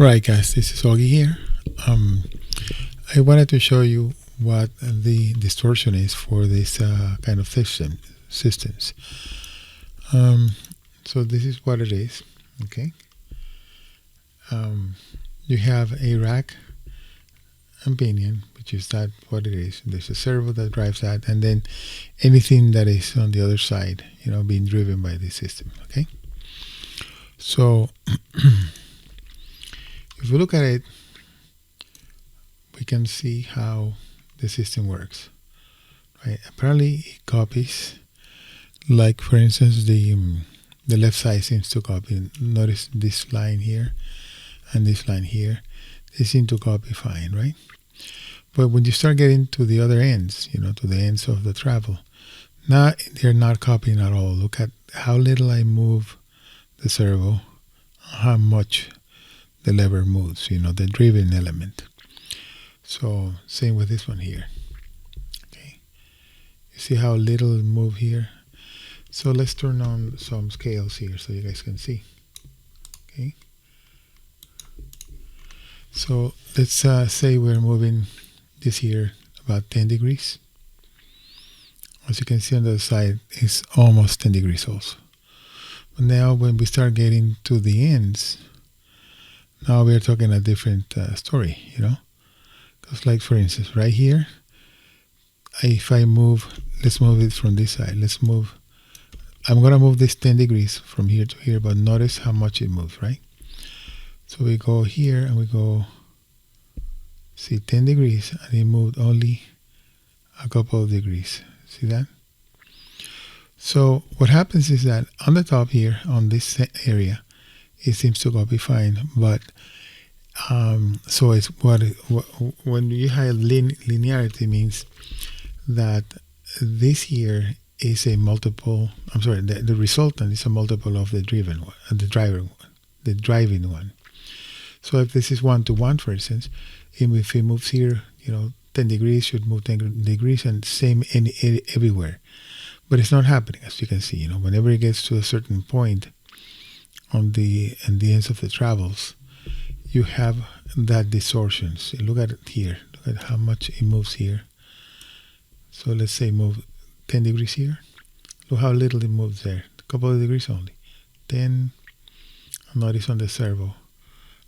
Alright guys, this is Auggie here. I wanted to show you what the distortion is for this kind of systems. So this is what it is, okay? You have a rack and pinion, which is that what it is. There's a servo that drives that, and then anything that is on the other side, being driven by the system, okay? So if we look at it, we can see how the system works, right? Apparently it copies, like for instance the left side seems to copy. Notice this line here and this line here, they seem to copy fine, right? But when you start getting to the other ends, to the ends of the travel, now they're not copying at all. Look at how little I move the servo, how much the lever moves, the driven element. So same with this one here. Okay, you see how little move here. So let's turn on some scales here so you guys can see. Okay, so let's say we're moving this here about 10 degrees. As you can see on the other side, it's almost 10 degrees also. But now when we start getting to the ends, now we're talking a different story, because like for instance right here, if I move, let's move it from this side, I'm going to move this 10 degrees from here to here, but notice how much it moves, right? So we go here and we go, see 10 degrees, and it moved only a couple of degrees, see that? So what happens is that on the top here, on this area, it seems to copy fine, but so it's when you have linearity means that this here is a multiple. I'm sorry, the resultant is a multiple of the driven one, the driving one. So if this is 1-to-1, for instance, if it moves here, 10 degrees should move 10 degrees, and same everywhere. But it's not happening, as you can see. Whenever it gets to a certain point on the ends of the travels, you have that distortion. So look at it here. Look at how much it moves here. So let's say move 10 degrees here. Look how little it moves there. A couple of degrees only. 10. Notice on the servo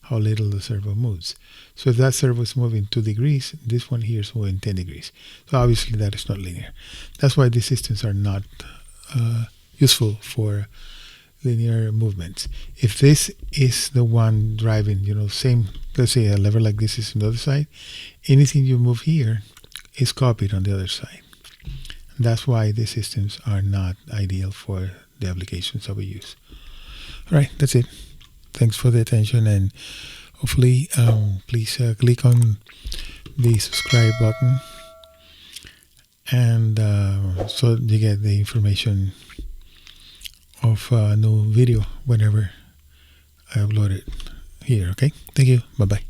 how little the servo moves. So if that servo is moving 2 degrees, this one here is moving 10 degrees. So obviously that is not linear. That's why these systems are not useful for linear movements. If this is the one driving, same, let's say a lever like this is on the other side, anything you move here is copied on the other side. And that's why these systems are not ideal for the applications that we use. All right, that's it. Thanks for the attention, and hopefully please click on the subscribe button, and so you get the information of a new video whenever I upload it here. Okay, thank you. Bye bye.